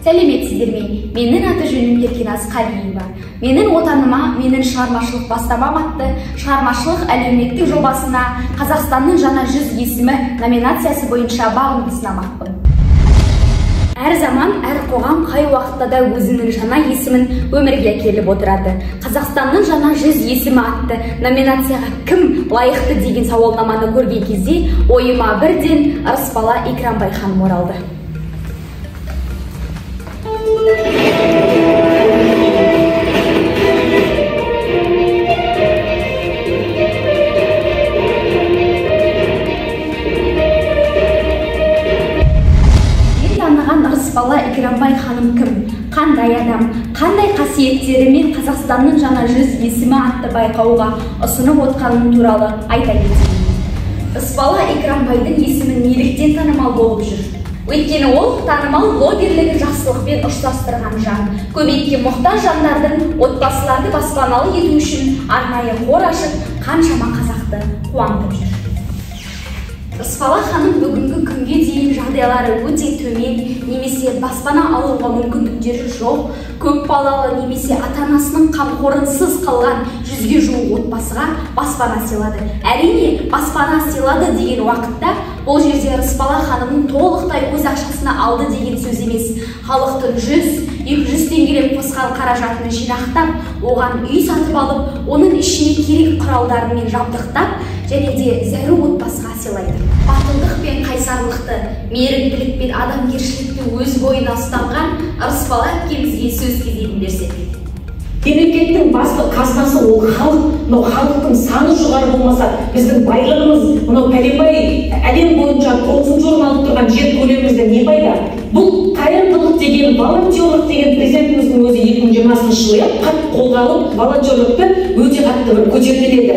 Сәлеметсіздер ме? Менің аты жөнім Еркеназ Қалиева. Менің отаныма, менің шығармашылық бастамам атты шығармашылық әлеуметтік жобасына Қазақстанның жаңа 100 есімі номинациясы бойынша бағымды сынамақпын. Әр заман, әр қоғам қай уақытта да өзінің жаңа есімін өмірге келіп отырады. Қазақстанның жаңа 100 есімі атты номинацияға кім лайықты деген сауалнаманы көрген кезде ойыма бірден Ырысбала Икрамбай ханым оралды. Ырысбала Икрамбай ханым кім? Қандай адам? Қандай қасиеттерімен Қазақстанның жаңа 100 есімі атты байқауға ұсынып отқаным туралы айта кетейін. Ырысбала Икрамбайдың есімі неліктен танымал болып жүр? Өйткені ол танымал блогерлігі жақсылықпен ұштастырған жан. Көмекке мұқтаж жандардың отбасыларды баспаналы ету үшін арнайы қор ашып, қаншама қазақты қуантып жүр. Ырысбала ханым бүгінгі күнге дейін жағдайлары өте төмен, немесе баспана алуға мүмкіндіктері жоқ, көп балалы немесе ата-анасының қамқорынсыз қалған 100-ге жуық отбасыға баспана сыйлады. Әрине, баспана сыйлады деген уақытта бұл жерде Ырысбала ханымның толықтай өз ақшасына алды деген сөз емес. Халықтың 100-200 теңгелеп қосқан қаражатын жинақтап, оған үй сатып алып, оның ішіне керек құралдарымен жабдықтап, және де зәру отбасыға сыйлайды. Батылдық пен қайсарлықты, мейірімділік пен адамгершілікті өз бойына ұстанған Ырысбала әпкемізге сөз кезегін берсек. Мемлекеттің басты қазынасы ол халық. Халықтың саны жоғары болмаса, біздің байлығымыз, пәленбай әлем бойынша 9-шы орын алып тұрған жер көлемімізде не пайда? Бұл қайырымдылық деген, волонтерлық деген президентіміздің өзі 2020 жылы қатты қолға алып, волонтерлікті өте қатты көтермеледі.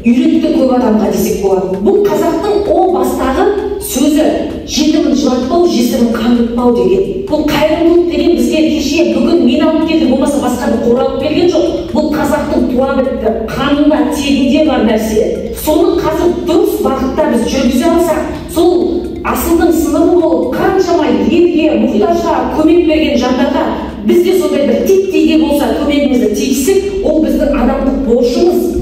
Үйретті көп адамға десек болады. Бұл қазақтың о бастағы сөзі жетімін жылатпау, жесірін қаңғытпау деген. Бұл қайырымдылық деген бізге кеше бүгін мен алып келдім, болмаса басқаны қоралып берген жоқ. Бұл қазақтың туа бітті, қанында, тегінде бар нәрсе. Соны қазір дұрыс бағытта біз жүргізе алсақ, сол асылдың сыныбы болып қаншама елге, мұқтажға көмек берген жандарға біз де сондай бір титтейге болса көмегімізді тигізсек, ол біздің адамдық борышымыз.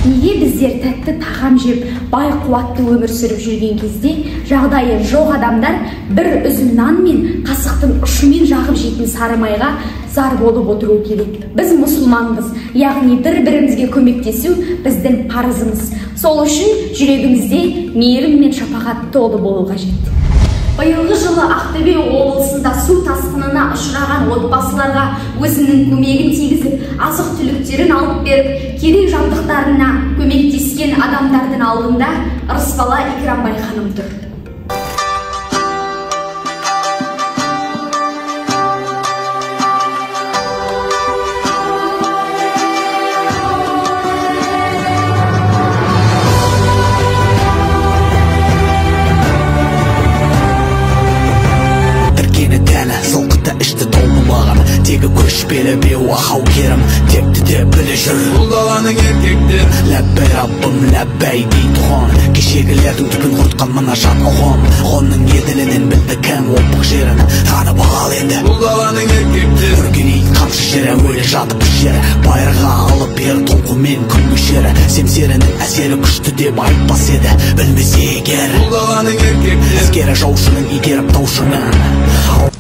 Неге біздер тәтті тағам жеп, бай қуатты өмір сүріп жүрген кезде жағдайы жоқ адамдар бір үзім нан мен қасықтың ұшымен жағып жейтін сары майға зар болып отыру керек? Біз мұсылманбыз, яғни бір-бірімізге көмектесу біздің парызымыз. Сол үшін жүрегімізде мейірім мен шапағат толы болу қажет. Биылғы жылы Ақтөбе облысында су тасқынына ұшыраған отбасыларға өзінің көмегін тигізіп, азық-түліктерін алып беріп, керек жабдықтарына көмектескен адамдардың алдында Ырысбала Икрамбай ханым тұр. Тегі көшпелі беу ақау керім, тепті де білі жүр бұл даланың еркектер. Ләббәй Раббым, ләббәй дейтұғын, кешегілердің түпін құртқан мына жат ұғын. Ғонның еділінен білді кәм опық жерін, танып ал енді бұл даланың еркектер. Үргенейін қамшы жері, өлі жатып жері, байырға алып бер толқумен күн мөшері. Семсерінің әсері күшті деп айтпас еді, білмесе егер бұл даланың еркектер. Әскері жаушының игеріп таушының.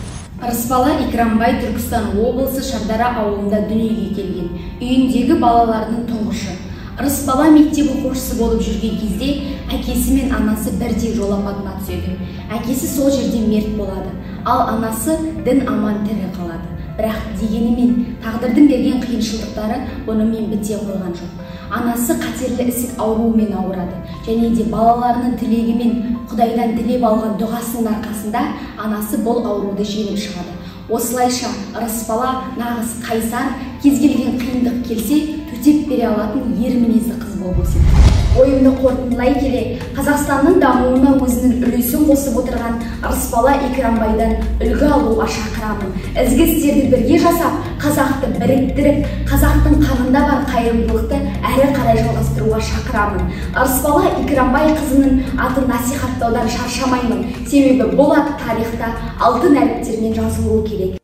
Ырысбала Икрамбай Түркістан облысы Шардара ауылында дүниеге келген, үйіндегі балалардың тұңғышы. Ырысбала мектеп оқушысы болып жүрген кезде әкесі мен анасы бірдей жол апатына түседі. Әкесі сол жерде мерт болады, ал анасы дін аман тірі қалады. Бірақ дегенімен тағдырдың берген қиыншылықтары онымен біте қойған жоқ. Анасы қатерлі ісік ауруымен ауырады, және де балаларының тілегімен Құдайдан тілеп алған дұғасының арқасында анасы бұл ауруды жеңіп шығады. Осылайша Ырысбала нағыз қайсар, кез келген қиындық келсе төтеп бере алатын ер мінезді қыз болып өседі. Ойымды қорытындылай келе, Қазақстанның дамуына өзінің үлесін қосып отырған Ырысбала Икрамбайдан үлгі алуға шақырамын. Ізгі істерді бірге жасап, қазақты біріктіріп, қазақтың қанында бар қайырымдылықты әрі қарай жалғастыруға шақырамын. Ырысбала Икрамбай қызының атын насихаттаудан шаршамаймын. Себебі бұл ат тарихта алтын әріптермен жазылуы керек.